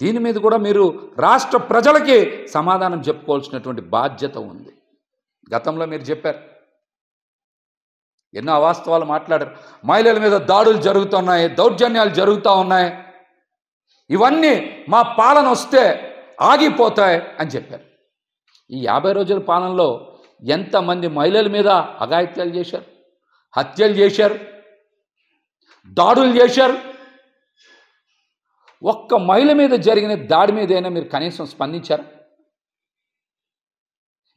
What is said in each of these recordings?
దీని మీద కూడా మీరు రాష్ట్ర ప్రజలకి సమాధానం చెప్పుకోవాల్సినటువంటి బాధ్యత ఉంది. గతంలో మీరు చెప్పారు, ఎన్నో అవాస్తవాలు మాట్లాడారు. మహిళల మీద దాడులు జరుగుతున్నాయి, దౌర్జన్యాలు జరుగుతూ ఉన్నాయి, ఇవన్నీ మా పాలన వస్తే ఆగిపోతాయి అని చెప్పారు. ఈ 50 రోజుల పాలనలో ఎంతమంది మహిళల మీద అఘాయిత్యాలు చేశారు, హత్యలు చేశారు, దాడులు చేశారు. ఒక్క మహిళ మీద జరిగిన దాడి మీదైనా మీరు కనీసం స్పందించారు?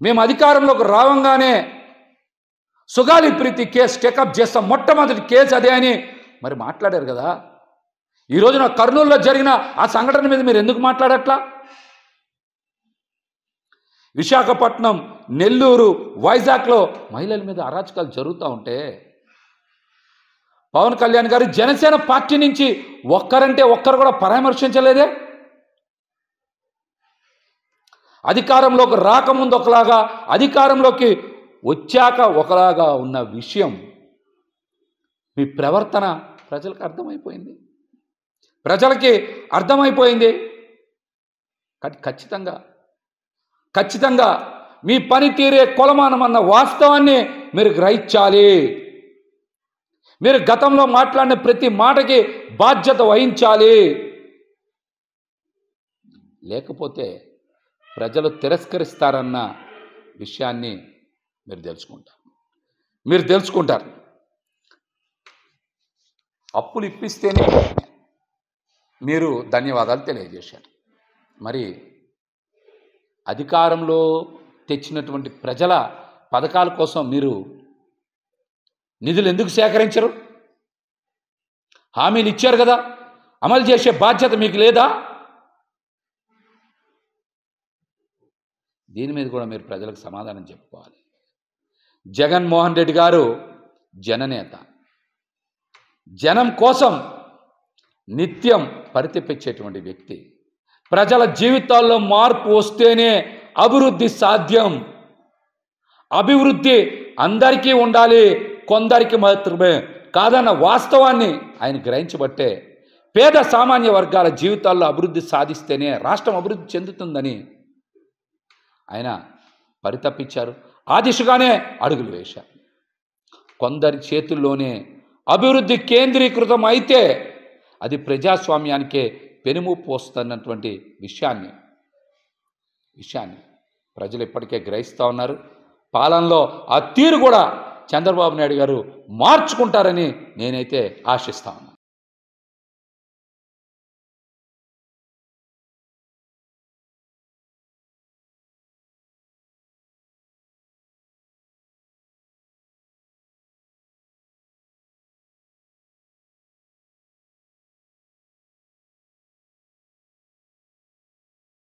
మేము అధికారంలోకి రావంగానే సుగాలి ప్రీతి కేసు టేకప్ చేస్తాం, మొట్టమొదటి కేసు అదే అని మరి మాట్లాడారు కదా. ఈ రోజున కర్నూలులో జరిగిన ఆ సంఘటన మీద మీరు ఎందుకు మాట్లాడట్లా? విశాఖపట్నం, నెల్లూరు, వైజాగ్లో మహిళల మీద అరాచకాలు జరుగుతూ ఉంటే పవన్ కళ్యాణ్ గారు జనసేన పార్టీ నుంచి ఒక్కరంటే ఒక్కరు కూడా పరామర్శించలేదే. అధికారంలోకి రాకముందు ఒకలాగా, అధికారంలోకి వచ్చాక ఒకలాగా ఉన్న విషయం మీ ప్రవర్తన ప్రజలకు అర్థమైపోయింది, ప్రజలకి అర్థమైపోయింది. ఖచ్చితంగా మీ పనితీరే కొలమానం అన్న వాస్తవాన్ని మీరు గ్రహించాలి. మీరు గతంలో మాట్లాడిన ప్రతి మాటకి బాధ్యత వహించాలి. లేకపోతే ప్రజలు తిరస్కరిస్తారన్న విషయాన్ని మీరు తెలుసుకుంటారు. అప్పులు ఇప్పిస్తేనే మీరు ధన్యవాదాలు తెలియజేశారు. మరి అధికారంలో తెచ్చినటువంటి ప్రజల పథకాల కోసం మీరు నిధులు ఎందుకు సేకరించరు? హామీలు ఇచ్చారు కదా, అమలు చేసే బాధ్యత మీకు లేదా? దీని మీద కూడా మీరు ప్రజలకు సమాధానం చెప్పుకోవాలి. జగన్మోహన్ రెడ్డి గారు జననేత, జనం కోసం నిత్యం పరితపించేటువంటి వ్యక్తి. ప్రజల జీవితాల్లో మార్పు వస్తేనే అభివృద్ధి సాధ్యం. అభివృద్ధి అందరికీ ఉండాలి, కొందరికి మాత్రమే కాదన్న వాస్తవాన్ని ఆయన గ్రహించబట్టే పేద సామాన్య వర్గాల జీవితాల్లో అభివృద్ధి సాధిస్తేనే రాష్ట్రం అభివృద్ధి చెందుతుందని ఆయన పరితపించారు. ఆ దిశగానే అడుగులు వేశారు. కొందరి చేతుల్లోనే అభివృద్ధి కేంద్రీకృతం అయితే అది ప్రజాస్వామ్యానికే పెనుముప్పు వస్తున్నటువంటి విషయాన్ని ప్రజలు ఇప్పటికే గ్రహిస్తూ ఉన్నారు. పాలనలో ఆ తీరు కూడా చంద్రబాబు నాయుడు గారు మార్చుకుంటారని నేనైతే ఆశిస్తాను.